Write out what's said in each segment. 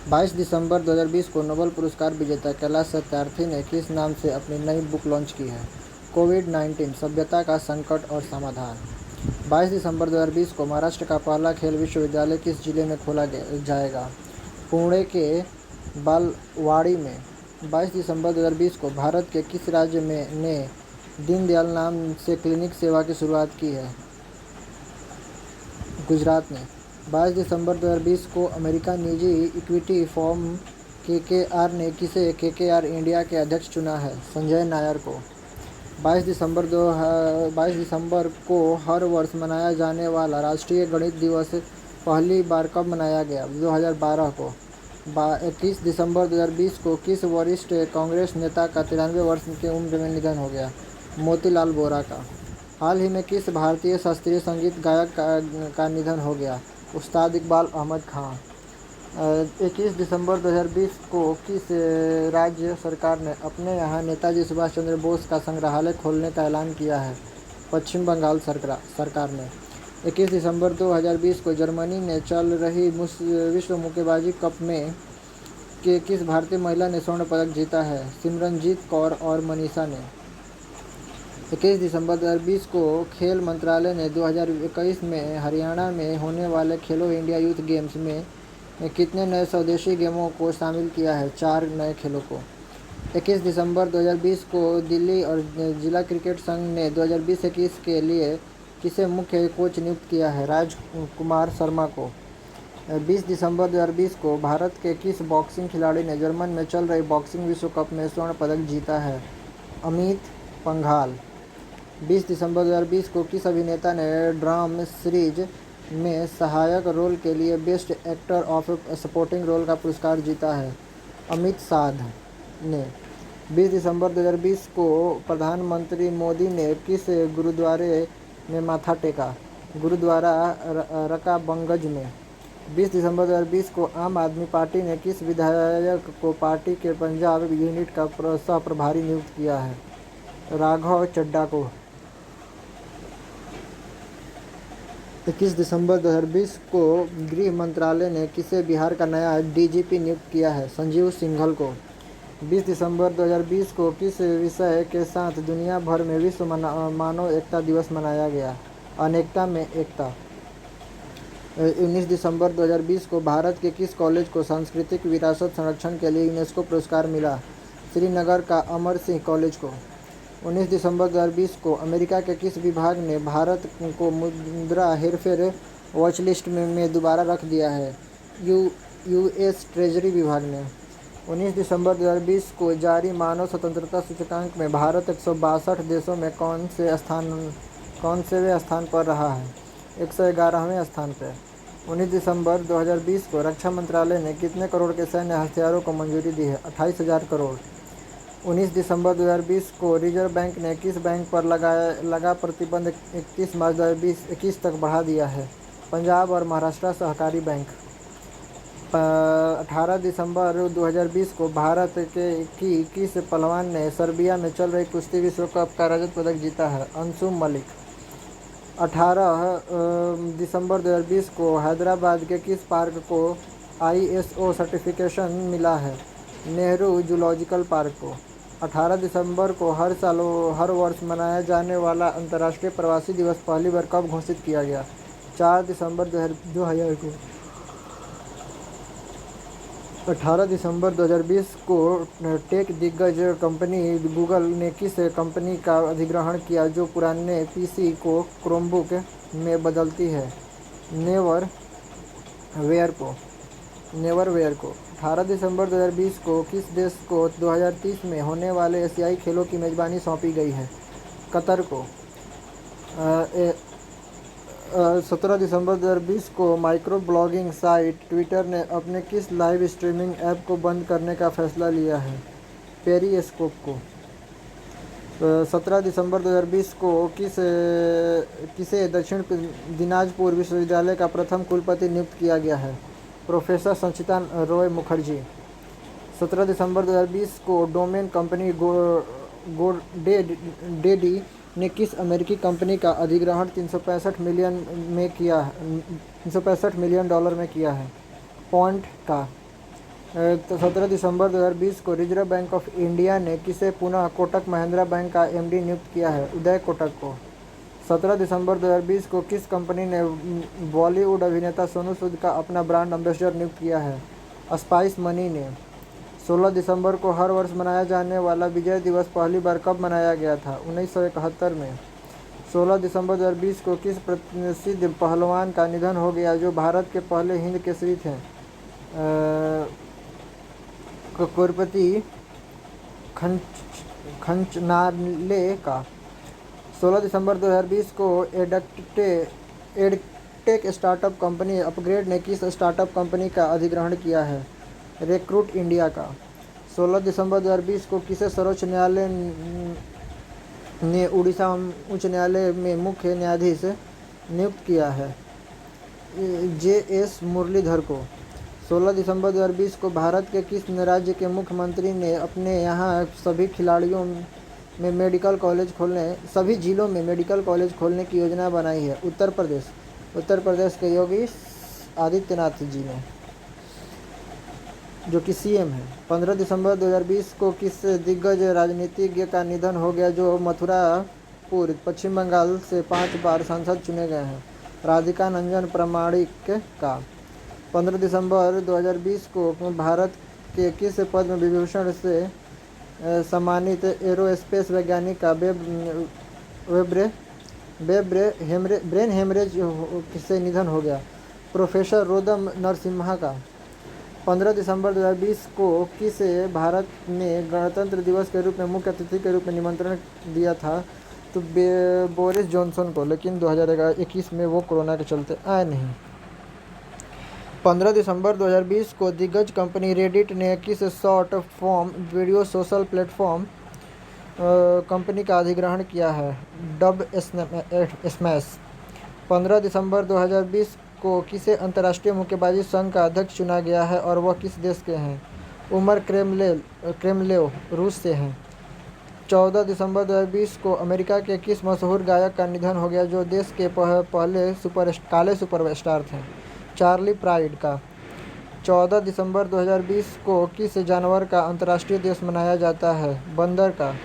22 दिसंबर 2020 को नोबेल पुरस्कार विजेता कैलाश सत्यार्थी ने किस नाम से अपनी नई बुक लॉन्च की है? कोविड-19 सभ्यता का संकट और समाधान। 22 दिसंबर 2020 को महाराष्ट्र का पहला खेल विश्वविद्यालय किस जिले में खोला जाएगा? पुणे के बालवाड़ी में। 22 दिसंबर 2020 को भारत के किस राज्य में ने दीनदयाल नाम से क्लिनिक सेवा की शुरुआत की है? गुजरात ने। 22 दिसंबर 2020 को अमेरिका निजी इक्विटी फर्म केकेआर ने किसे केकेआर इंडिया के अध्यक्ष चुना है? संजय नायर को। 22 दिसंबर को हर वर्ष मनाया जाने वाला राष्ट्रीय गणित दिवस पहली बार कब मनाया गया? 2012 को। 21 दिसंबर 2020 को किस वरिष्ठ कांग्रेस नेता का 93 वर्ष की उम्र में निधन हो गया? मोतीलाल वोरा का। हाल ही में किस भारतीय शास्त्रीय संगीत गायक का निधन हो गया? उस्ताद इकबाल अहमद खां। 21 दिसंबर 2020 को किस राज्य सरकार ने अपने यहाँ नेताजी सुभाष चंद्र बोस का संग्रहालय खोलने का ऐलान किया है? पश्चिम बंगाल सरकार ने। 21 दिसंबर 2020 को जर्मनी में चल रही विश्व मुक्केबाजी कप में किस भारतीय महिला ने स्वर्ण पदक जीता है? सिमरनजीत कौर और मनीषा ने। 21 दिसंबर 2020 को खेल मंत्रालय ने 2021 में हरियाणा में होने वाले खेलो इंडिया यूथ गेम्स में कितने नए स्वदेशी गेमों को शामिल किया है? 4 नए खेलों को। 21 दिसंबर 2020 को दिल्ली और जिला क्रिकेट संघ ने 2020-21 के लिए किसे मुख्य कोच नियुक्त किया है? राजकुमार शर्मा को। 20 दिसंबर 2020 को भारत के किस बॉक्सिंग खिलाड़ी ने जर्मन में चल रही बॉक्सिंग विश्व कप में स्वर्ण पदक जीता है? अमित पंघाल। 20 दिसंबर 2020 को किस अभिनेता ने ड्रामा सीरीज में सहायक रोल के लिए best actor of supporting role का पुरस्कार जीता है? अमित साध ने। 20 दिसंबर 2020 को प्रधानमंत्री मोदी ने किस गुरुद्वारे में माथा टेका? गुरुद्वारा रकाबगंज में। 20 दिसंबर 2020 को आम आदमी पार्टी ने किस विधायक को पार्टी के पंजाब यूनिट का सह प्रभारी नियुक्त किया है? राघव चड्ढा को। 21 दिसंबर 2020 को गृह मंत्रालय ने किसे बिहार का नया डीजीपी नियुक्त किया है? संजीव सिंघल को। 20 दिसंबर 2020 को किस विषय के साथ दुनिया भर में विश्व मानव एकता दिवस मनाया गया? अनेकता में एकता। 19 दिसंबर 2020 को भारत के किस कॉलेज को सांस्कृतिक विरासत संरक्षण के लिए यूनेस्को पुरस्कार मिला? श्रीनगर का अमर सिंह कॉलेज को। 19 दिसंबर 2020 को अमेरिका के किस विभाग ने भारत को मुद्रा हेरफेर वॉचलिस्ट में दोबारा रख दिया है? यूएस ट्रेजरी विभाग ने। 19 दिसंबर 2020 को जारी मानव स्वतंत्रता सूचकांक में भारत 162 देशों में कौन से स्थान पर रहा है? 111वें स्थान पर। 19 दिसंबर 2020 को रक्षा मंत्रालय ने कितने करोड़ के सैन्य हथियारों को मंजूरी दी है? 28,000 करोड़। 19 दिसंबर 2020 को रिजर्व बैंक ने किस बैंक पर लगा प्रतिबंध 31 मार्च 2021 तक बढ़ा दिया है? पंजाब और महाराष्ट्र सहकारी बैंक। 18 दिसंबर 2020 को भारत की किस पहलवान ने सर्बिया में चल रही कुश्ती विश्व कप का रजत पदक जीता है? अंशुम मलिक। 18 दिसंबर 2020 को हैदराबाद के किस पार्क को ISO सर्टिफिकेशन मिला है? नेहरू जूलॉजिकल पार्क को। 18 दिसंबर को हर वर्ष मनाया जाने वाला अंतर्राष्ट्रीय प्रवासी दिवस पहली बार कब घोषित किया गया? 4 दिसंबर 2000 को। 18 दिसंबर 2020 को टेक दिग्गज कंपनी गूगल ने किस कंपनी का अधिग्रहण किया जो पुराने PC को क्रोमबुक में बदलती है? नेवरवेयर को। 18 दिसंबर 2020 को किस देश को 2030 में होने वाले एशियाई खेलों की मेज़बानी सौंपी गई है? कतर को। 17 दिसंबर 2020 को माइक्रो ब्लॉगिंग साइट ट्विटर ने अपने किस लाइव स्ट्रीमिंग ऐप को बंद करने का फैसला लिया है? पेरिस्कोप को। 17 दिसंबर 2020 को किसे दक्षिण दिनाजपुर विश्वविद्यालय का प्रथम कुलपति नियुक्त किया गया है? प्रोफेसर संचिता रॉय मुखर्जी। 17 दिसंबर 2020 को डोमेन कंपनी GoDaddy ने किस अमेरिकी कंपनी का अधिग्रहण $365 मिलियन में किया है? पॉन्ट का। तो 17 दिसंबर 2020 को रिजर्व बैंक ऑफ इंडिया ने किसे पुनः कोटक महिंद्रा बैंक का एमडी नियुक्त किया है? उदय कोटक को। 17 दिसंबर 2020 को किस कंपनी ने बॉलीवुड अभिनेता सोनू सूद का अपना ब्रांड एम्बेसडर नियुक्त किया है? स्पाइस मनी ने। 16 दिसंबर को हर वर्ष मनाया जाने वाला विजय दिवस पहली बार कब मनाया गया था? 1971 में। 16 दिसंबर 2020 को किस प्रसिद्ध पहलवान का निधन हो गया जो भारत के पहले हिंद केसरी थे? कुरपति खंचनाले का। 16 दिसंबर 2020 को एडटेक स्टार्टअप कंपनी अपग्रेड ने किस स्टार्टअप कंपनी का अधिग्रहण किया है? रिक्रूट इंडिया का। 16 दिसंबर 2020 को किसे सर्वोच्च न्यायालय ने उड़ीसा उच्च न्यायालय में मुख्य न्यायाधीश नियुक्त किया है? JS मुरलीधर को। 16 दिसंबर 2020 को भारत के किस राज्य के मुख्यमंत्री ने अपने यहाँ सभी जिलों में मेडिकल कॉलेज खोलने की योजना बनाई है? उत्तर प्रदेश के योगी आदित्यनाथ जी ने, जो कि CM है। 15 दिसंबर 2020 को किस दिग्गज राजनीतिज्ञ का निधन हो गया जो मथुरापुर पश्चिम बंगाल से 5 बार सांसद चुने गए हैं? राधिका नंदन प्रामाणिक का। 15 दिसंबर 2020 को भारत के किस पद्म विभूषण से सम्मानित एरोस्पेस वैज्ञानिक का ब्रेन हेमरेज से निधन हो गया? प्रोफेसर रोदम नरसिम्हा का। 15 दिसंबर 2020 को किसे भारत ने गणतंत्र दिवस के रूप में मुख्य अतिथि के रूप में निमंत्रण दिया था? तो बोरिस जॉनसन को, लेकिन 2021 में वो कोरोना के चलते आए नहीं। 15 दिसंबर 2020 को दिग्गज कंपनी रेडिट ने किस short form video social platform company का अधिग्रहण किया है? Dub smash. 15 दिसंबर 2020 को किसे अंतर्राष्ट्रीय मुक्केबाजी संघ का अध्यक्ष चुना गया है और वह किस देश के हैं? उमर क्रेमलेव रूस से हैं। 14 दिसंबर 2020 को अमेरिका के किस मशहूर गायक का निधन हो गया जो देश के पहले काले सुपरस्टार थे? चार्ली प्राइड का। 14 दिसंबर 2020 को किस जानवर का अंतर्राष्ट्रीय दिवस मनाया जाता है? बंदर का।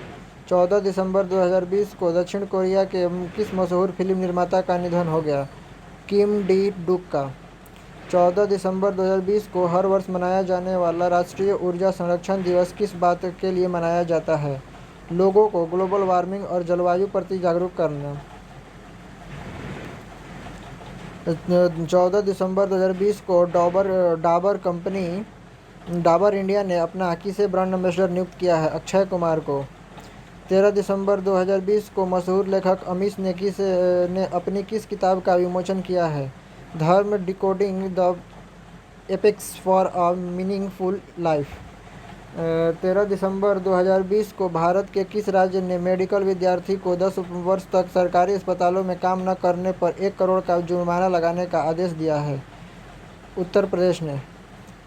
14 दिसंबर 2020 को दक्षिण कोरिया के किस मशहूर फिल्म निर्माता का निधन हो गया? किम डी डुक का। 14 दिसंबर 2020 को हर वर्ष मनाया जाने वाला राष्ट्रीय ऊर्जा संरक्षण दिवस किस बात के लिए मनाया जाता है? लोगों को ग्लोबल वार्मिंग और जलवायु प्रति जागरूक करना। 14 दिसंबर 2020 को डाबर इंडिया ने अपना किसे ब्रांड एम्बेसडर नियुक्त किया है? अक्षय कुमार को। 13 दिसंबर 2020 को मशहूर लेखक अमीश ने अपनी किस किताब का विमोचन किया है? Dharma decoding the epics for a meaningful life. 13 दिसंबर 2020 को भारत के किस राज्य ने मेडिकल विद्यार्थी को 10 वर्ष तक सरकारी अस्पतालों में काम न करने पर 1 करोड़ का जुर्माना लगाने का आदेश दिया है? उत्तर प्रदेश ने।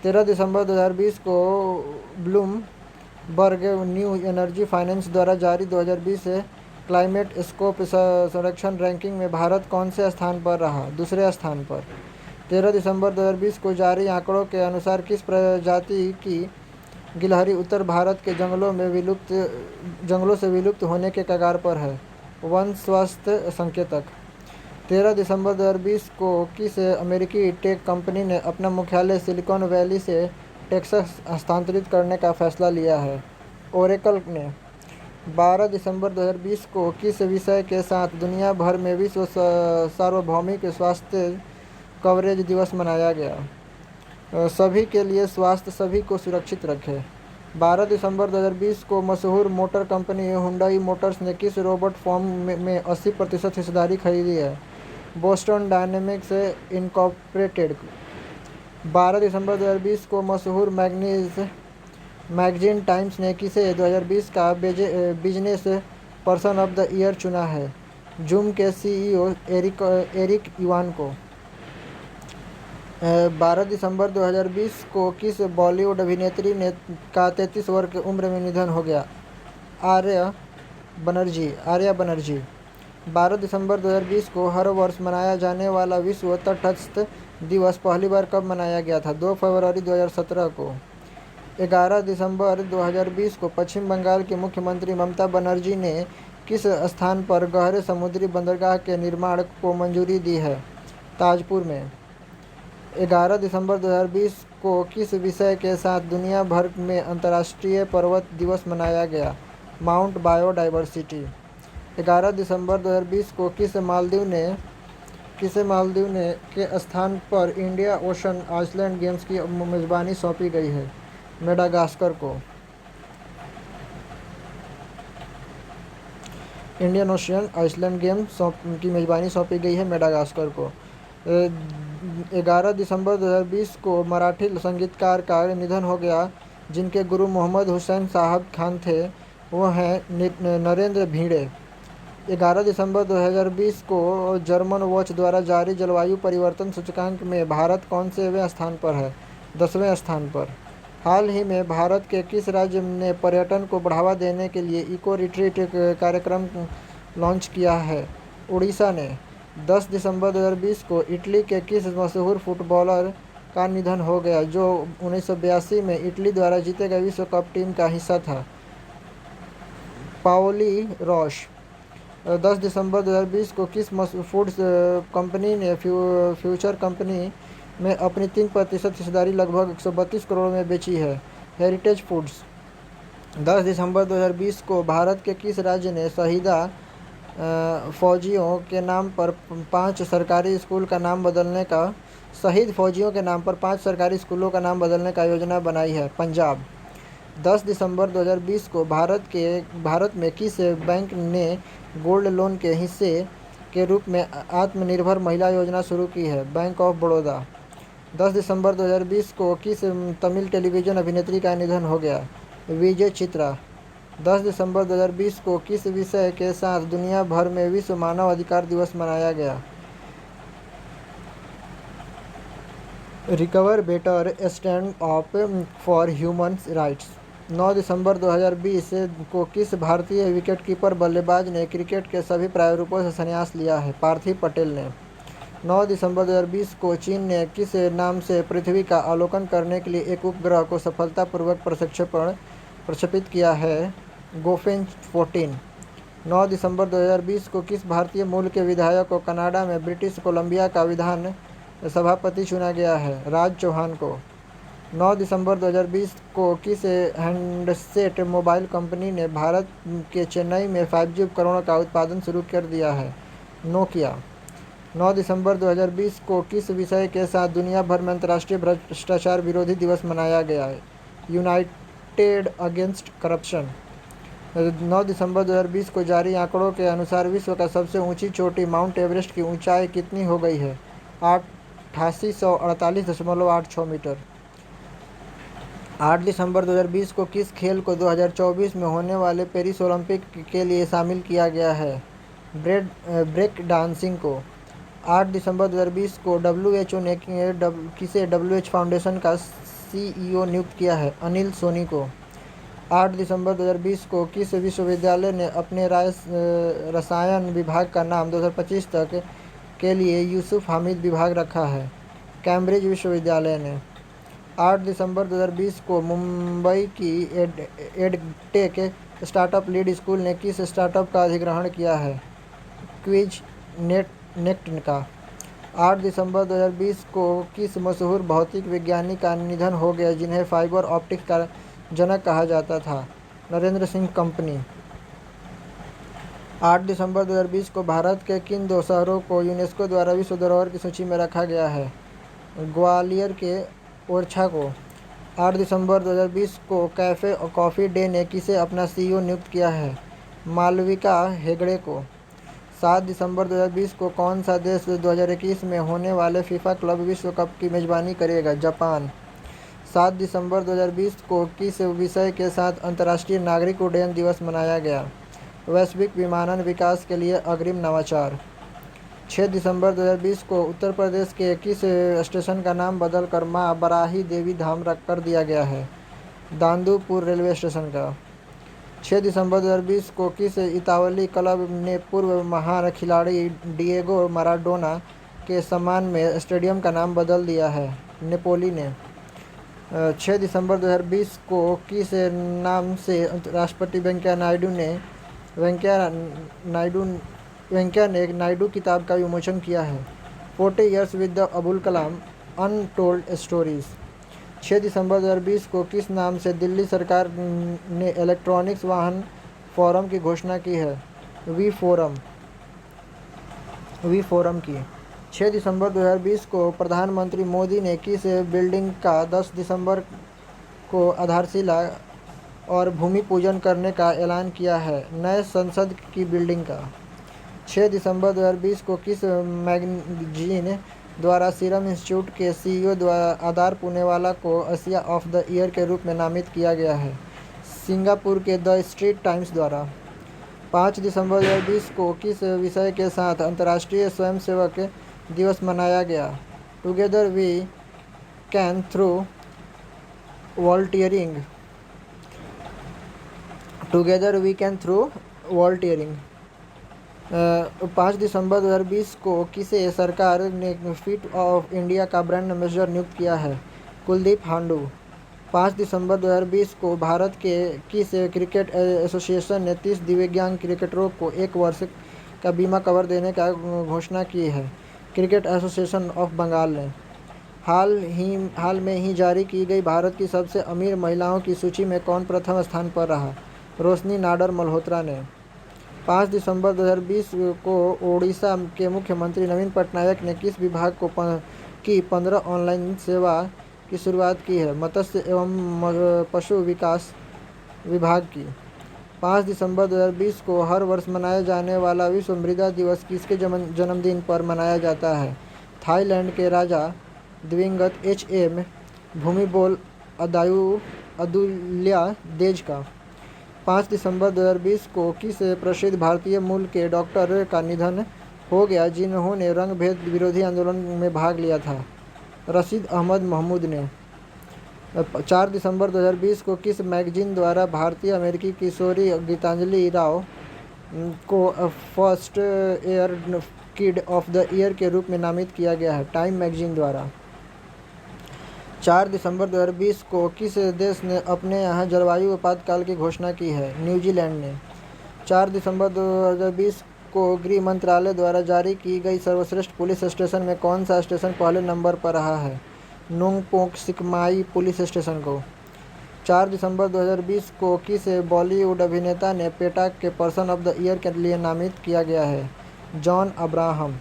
13 दिसंबर 2020 को ब्लूमबर्ग न्यू एनर्जी फाइनेंस द्वारा जारी 2020 क्लाइमेट स्कोप संरक्षण रैंकिंग में भारत कौन से स्थान पर रहा? दूसरे स्थान पर। 13 दिसंबर 2020 को जारी आंकड़ों के अनुसार किस प्रजाति की गिलहरी उत्तर भारत के जंगलों से विलुप्त होने के कगार पर है? वन स्वास्थ्य संकेतक। 13 दिसंबर 2020 को किस अमेरिकी टेक कंपनी ने अपना मुख्यालय सिलिकॉन वैली से टेक्सास हस्तांतरित करने का फैसला लिया है? ओरेकल ने। 12 दिसंबर 2020 को किस विषय के साथ दुनिया भर में विश्व सार्वभौमिक स्वास्थ्य कवरेज दिवस मनाया गया? सभी के लिए स्वास्थ्य, सभी को सुरक्षित रखें। 12 दिसंबर 2020 को मशहूर मोटर कंपनी हुंडई मोटर्स ने किस रोबोट फॉर्म में 80% हिस्सेदारी खरीदी है? Boston dynamics incorporated. 12 दिसंबर 2020 को मशहूर मैगजीन टाइम्स ने किसे 2020 का business person of the year चुना है? जूम के CEO एरिक युवान को। 12 दिसंबर 2020 को किस बॉलीवुड अभिनेत्री का 33 वर्ष की उम्र में निधन हो गया? आर्या बनर्जी। 12 दिसंबर 2020 को हर वर्ष मनाया जाने वाला विश्व तटस्थ दिवस पहली बार कब मनाया गया था? 2 फरवरी 2017 को। 11 दिसंबर 2020 को पश्चिम बंगाल की मुख्यमंत्री ममता बनर्जी ने किस स्थान पर गहरे समुद्री बंदरगाह के निर्माण को मंजूरी दी है? ताजपुर में। 11 दिसंबर 2020 को किस विषय के साथ दुनिया भर में अंतर्राष्ट्रीय पर्वत दिवस मनाया गया? Mount biodiversity. 11 दिसंबर 2020 को किसे मालदीव ने के स्थान पर इंडिया ओशन आइसलैंड गेम्स की मेजबानी सौंपी गई है? मेडागास्कर को। इंडियन ओशन आइसलैंड गेम्स की मेजबानी सौंपी गई है मेडागास्कर को। 11 दिसंबर 2020 को मराठी संगीतकार का निधन हो गया, जिनके गुरु मोहम्मद हुसैन साहब खान थे। वो हैं नरेंद्र भिड़े। 11 दिसंबर 2020 को जर्मन वॉच द्वारा जारी जलवायु परिवर्तन सूचकांक में भारत कौन-सेवें स्थान पर है? 10वें स्थान पर। हाल ही में भारत के किस राज्य ने पर्यटन को बढ़ावा देने के लिए इको रिट्रीट कार्यक्रम लॉन्च किया है? उड़ीसा ने। 10 दिसंबर 2020 को इटली के किस मशहूर फुटबॉलर का निधन हो गया, जो 1982 में इटली द्वारा जीते गए विश्व कप टीम का हिस्सा था? Pauli Roche. 10 दिसंबर 2020 को किस फूड्स कंपनी ने फ्यूचर कंपनी में अपनी 3% हिस्सेदारी लगभग 132 करोड़ में बेची है? Heritage foods. 10 दिसंबर 2020 को भारत के किस राज्य ने शहीदा फौजियों के नाम पर 5 सरकारी स्कूलों का नाम बदलने का योजना बनाई है? पंजाब। 10 दिसंबर 2020 को भारत में किस बैंक ने गोल्ड लोन के हिस्से के रूप में आत्मनिर्भर महिला योजना शुरू की है? Bank of Baroda. 10 दिसंबर 2020 को किस तमिल टेलीविजन अभिनेत्री का निधन हो गया? विजय चित्रा। 10 दिसंबर 2020 को किस विषय के साथ दुनिया भर में विश्व मानव अधिकार दिवस मनाया गया? Recover better stand up for human rights. 9 दिसंबर 2020 को किस भारतीय विकेटकीपर बल्लेबाज ने क्रिकेट के सभी प्रारूपों से संन्यास लिया है? पार्थिव पटेल ने। 9 दिसंबर 2020 को चीन ने किस नाम से पृथ्वी का अवलोकन करने के लिए एक उपग्रह को सफलतापूर्वक प्रक्षेपित किया है? गोफेन 14। 9 दिसंबर 2020 को किस भारतीय मूल के विधायक को कनाडा में ब्रिटिश कोलंबिया का विधान सभापति चुना गया है? राज चौहान को। 9 दिसंबर 2020 को किस हैंडसेट मोबाइल कंपनी ने भारत के चेन्नई में 5G उपकरणों का उत्पादन शुरू कर दिया है? नोकिया। 9 दिसंबर 2020 को किस विषय के साथ दुनिया भर में अंतर्राष्ट्रीय भ्रष्टाचार विरोधी दिवस मनाया गया है? United against corruption. 9 दिसंबर 2020 को जारी आंकड़ों के अनुसार विश्व का सबसे ऊंची चोटी माउंट एवरेस्ट की ऊंचाई कितनी हो गई है? 8848.86 मीटर। 8 दिसंबर 2020 को किस खेल को 2024 में होने वाले पेरिस ओलंपिक के लिए शामिल किया गया है? ब्रेक डांसिंग को। 8 दिसंबर 2020 को WHO ने किसे WHO फाउंडेशन का CEO नियुक्त किया है? अनिल सोनी को। 8 दिसंबर 2020 को किस विश्वविद्यालय ने अपने रसायन विभाग का नाम 2025 तक के लिए यूसुफ हामिद विभाग रखा है? कैम्ब्रिज विश्वविद्यालय ने। 8 दिसंबर 2020 को मुंबई की एडटेक स्टार्टअप लीड स्कूल ने किस स्टार्टअप का अधिग्रहण किया है? क्विज नेट का। 8 दिसंबर 2020 को किस मशहूर भौतिक विज्ञानी का निधन हो गया, जिन्हें फाइबर ऑप्टिक्स का जनक कहा जाता था? नरेंद्र सिंह कंपनी। 8 दिसंबर 2020 को भारत के किन 2 शहरों को यूनेस्को द्वारा विश्व धरोहर की सूची में रखा गया है? ग्वालियर के ओरछा को। 8 दिसंबर 2020 को कैफ़े कॉफ़ी डे ने किसे अपना CEO नियुक्त किया है? मालविका हेगड़े को। 7 दिसंबर 2020 को कौन सा देश 2021 में होने वाले फीफा क्लब विश्व कप की मेजबानी करेगा? जापान। 7 दिसंबर 2020 को किस विषय के साथ अंतर्राष्ट्रीय नागरिक उड्डयन दिवस मनाया गया? वैश्विक विमानन विकास के लिए अग्रिम नवाचार। 6 दिसंबर 2020 को उत्तर प्रदेश के किस स्टेशन का नाम बदलकर मां बराही देवी धाम कर दिया गया है? दांदुपुर रेलवे स्टेशन का। 6 दिसंबर 2020 को किस इतालवी क्लब ने पूर्व महान खिलाड़ी डिएगो माराडोना के सम्मान में स्टेडियम का नाम बदल दिया है? नेपोली ने। 6 दिसंबर 2020 को किस नाम से राष्ट्रपति वेंकैया नायडू वेंकैया ने नायडू किताब का विमोचन किया है? 40 years with the Abul Kalam untold stories. 6 दिसंबर 2020 को किस नाम से दिल्ली सरकार ने इलेक्ट्रॉनिक्स वाहन फोरम की घोषणा की है? वी फोरम की। 6 दिसंबर 2020 को प्रधानमंत्री मोदी ने किस बिल्डिंग का 10 दिसंबर को आधारशिला और भूमि पूजन करने का ऐलान किया है? नए संसद की बिल्डिंग का। 6 दिसंबर 2020 को किस मैगजीन द्वारा सीरम इंस्टीट्यूट के CEO द्वारा आदार पूनेवाला को एशिया ऑफ द ईयर के रूप में नामित किया गया है? सिंगापुर के द स्ट्रीट टाइम्स द्वारा। 5 दिसंबर 2020 को किस विषय के साथ अंतर्राष्ट्रीय स्वयंसेवक दिवस मनाया गया? Together we can through volunteering. 5 दिसंबर 2020 को किसे सरकार ने फिट ऑफ इंडिया का ब्रांड एम्बेसडर नियुक्त किया है? कुलदीप हांडू। 5 दिसंबर 2020 को भारत के किस क्रिकेट एसोसिएशन ने 30 दिव्यांग क्रिकेटरों को 1 वर्ष का बीमा कवर देने का घोषणा की है? क्रिकेट एसोसिएशन ऑफ बंगाल ने। हाल में ही जारी की गई भारत की सबसे अमीर महिलाओं की सूची में कौन प्रथम स्थान पर रहा? रोशनी नाडर मल्होत्रा ने। 5 दिसंबर 2020 को ओडिशा के मुख्यमंत्री नवीन पटनायक ने किस विभाग की 15 ऑनलाइन सेवा की शुरुआत की है? मत्स्य एवं पशु विकास विभाग की। 5 दिसंबर 2020 को हर वर्ष मनाया जाने वाला विश्व मृदा दिवस किसके जन्मदिन पर मनाया जाता है? थाईलैंड के राजा दिवंगत HM भूमिबोल अदुल्यादेज का। 5 दिसंबर 2020 को किस प्रसिद्ध भारतीय मूल के डॉक्टर का निधन हो गया जिन्होंने रंग-भेद विरोधी आंदोलन में भाग लिया था? रशीद अहमद महमूद ने। 4 दिसंबर 2020 को किस मैगजीन द्वारा भारतीय अमेरिकी किशोरी गीतांजलि राव को first air kid of the year के रूप में नामित किया गया है? टाइम मैगजीन द्वारा। 4 दिसंबर 2020 को किस देश ने अपने यहाँ जलवायु आपातकाल की घोषणा की है? न्यूजीलैंड ने। 4 दिसंबर 2020 को गृह मंत्रालय द्वारा जारी की गई सर्वश्रेष्ठ पुलिस स्टेशन में कौन सा स्टेशन पहले नंबर पर रहा है? नोंगपोक सिकमाई पुलिस स्टेशन को। 4 दिसंबर 2020 को किस बॉलीवुड अभिनेता ने पेटा के पर्सन ऑफ द ईयर के लिए नामित किया गया है? John Abraham.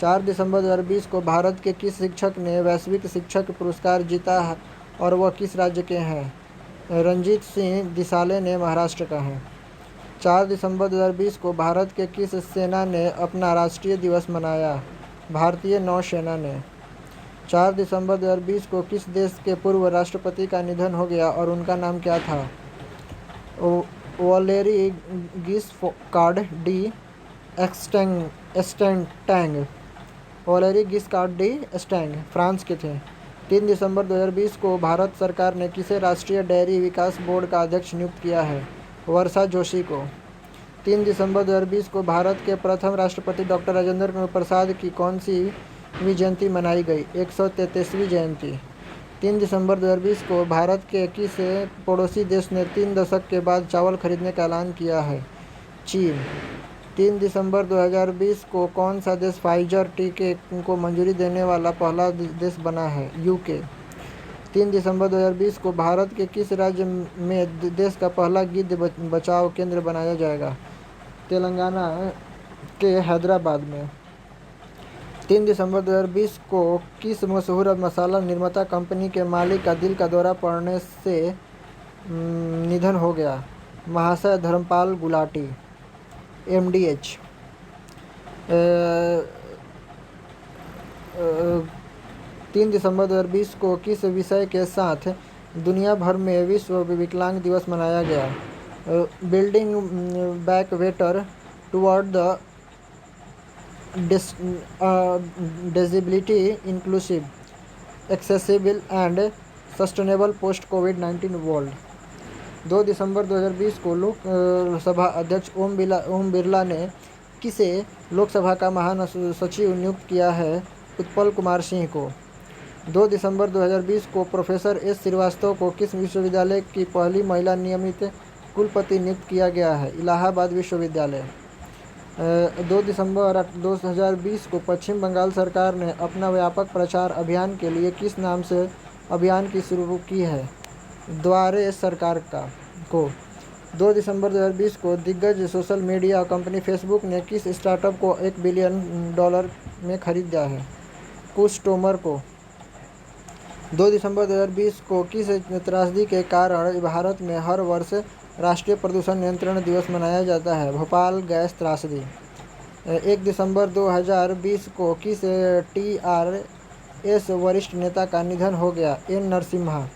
4 दिसंबर 2020 को भारत के किस शिक्षक ने वैश्विक शिक्षक पुरस्कार जीता है और वह किस राज्य के हैं? रंजीत सिंह दिसाले ने महाराष्ट्र का है। 4 दिसंबर 2020 को भारत के किस सेना ने अपना राष्ट्रीय दिवस मनाया? भारतीय नौसेना ने। 4 दिसंबर 2020 को किस देश के पूर्व राष्ट्रपति का निधन हो गया और उनका नाम क्या था? Valery Giscard d'Estaing. Valery Giscard d'Estaing France के थे। 3 दिसंबर 2020 को भारत सरकार ने किसे राष्ट्रीय डेयरी विकास बोर्ड का अध्यक्ष नियुक्त किया है? वर्षा जोशी को। 3 दिसंबर 2020 को भारत के प्रथम राष्ट्रपति डॉक्टर राजेंद्र प्रसाद की कौन सी जयंती मनाई गई? 133वीं जयंती। 3 दिसंबर 2020 को भारत के किस पड़ोसी देश ने 3 दशक के बाद चावल खरीदने का ऐलान किया है? चीन। 3 दिसंबर 2020 को कौन सा देश फाइजर टीके को मंजूरी देने वाला पहला देश बना है? यूके। 3 दिसंबर 2020 को भारत के किस राज्य में देश का पहला गिद्ध बचाव केंद्र बनाया जाएगा? तेलंगाना के हैदराबाद में। 3 दिसंबर 2020 को किस मशहूर मसाला निर्माता कंपनी के मालिक का दिल का दौरा पड़ने से निधन हो गया? महाशय धर्मपाल गुलाटी, MDH। 3 दिसंबर 2020 को किस विषय के साथ दुनिया भर में विश्व विकलांग दिवस मनाया गया? Building back better toward the disability inclusive accessible and sustainable post covid world. 2 दिसंबर 2020 को लोकसभा अध्यक्ष ओम बिरला ने किसे लोकसभा का महासचिव नियुक्त किया है? उत्पल कुमार सिंह को। 2 दिसंबर 2020 को प्रोफेसर एस श्रीवास्तव को किस विश्वविद्यालय की पहली महिला नियमित कुलपति नियुक्त किया गया है? इलाहाबाद विश्वविद्यालय। 2 दिसंबर 2020 को पश्चिम बंगाल सरकार ने अपना व्यापक प्रचार अभियान के लिए किस नाम से अभियान की शुरू की है? द्वारे सरकार को। 2 दिसंबर 2020 को दिग्गज सोशल मीडिया कंपनी फेसबुक ने किस स्टार्टअप को $1 बिलियन में खरीदा है? कुश टोमर को। 2 दिसंबर 2020 को किस त्रासदी के कारण भारत में हर वर्ष राष्ट्रीय प्रदूषण नियंत्रण दिवस मनाया जाता है? भोपाल गैस त्रासदी। 1 दिसंबर 2020 को किस TRS वरिष्ठ नेता का निधन हो गया? एन नरसिम्हा।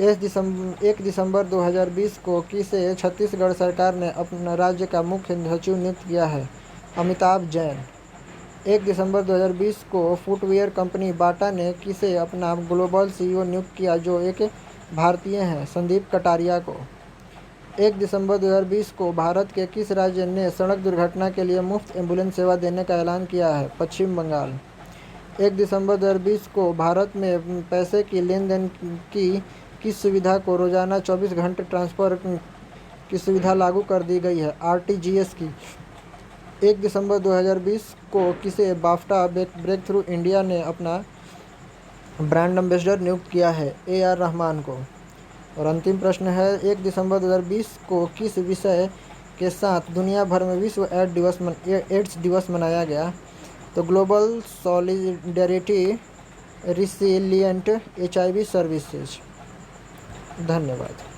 1 दिसंबर 2020 को किसे छत्तीसगढ़ सरकार ने अपने राज्य का मुख्य सचिव नियुक्त किया है? अमिताभ जैन। 1 दिसंबर 2020 को फुटवियर कंपनी बाटा ने किसे अपना ग्लोबल CEO नियुक्त किया जो एक भारतीय हैं? संदीप कटारिया को। 1 दिसंबर 2020 को भारत के किस राज्य ने सड़क दुर्घटना के लिए मुफ्त एम्बुलेंस सेवा देने का ऐलान किया है? पश्चिम बंगाल। 1 दिसंबर 2020 को भारत में पैसे की लेन देन की किस सुविधा को रोजाना 24 घंटे ट्रांसफर की सुविधा लागू कर दी गई है? RTGS की। 1 दिसंबर 2020 को किसे बाफ्टा ब्रेक थ्रू इंडिया ने अपना ब्रांड एम्बेसडर नियुक्त किया है? AR रहमान को। और अंतिम प्रश्न है 1 दिसंबर 2020 को किस विषय के साथ दुनिया भर में विश्व एड्स दिवस मनाया गया? तो global solidarity resilient HIV services. धन्यवाद।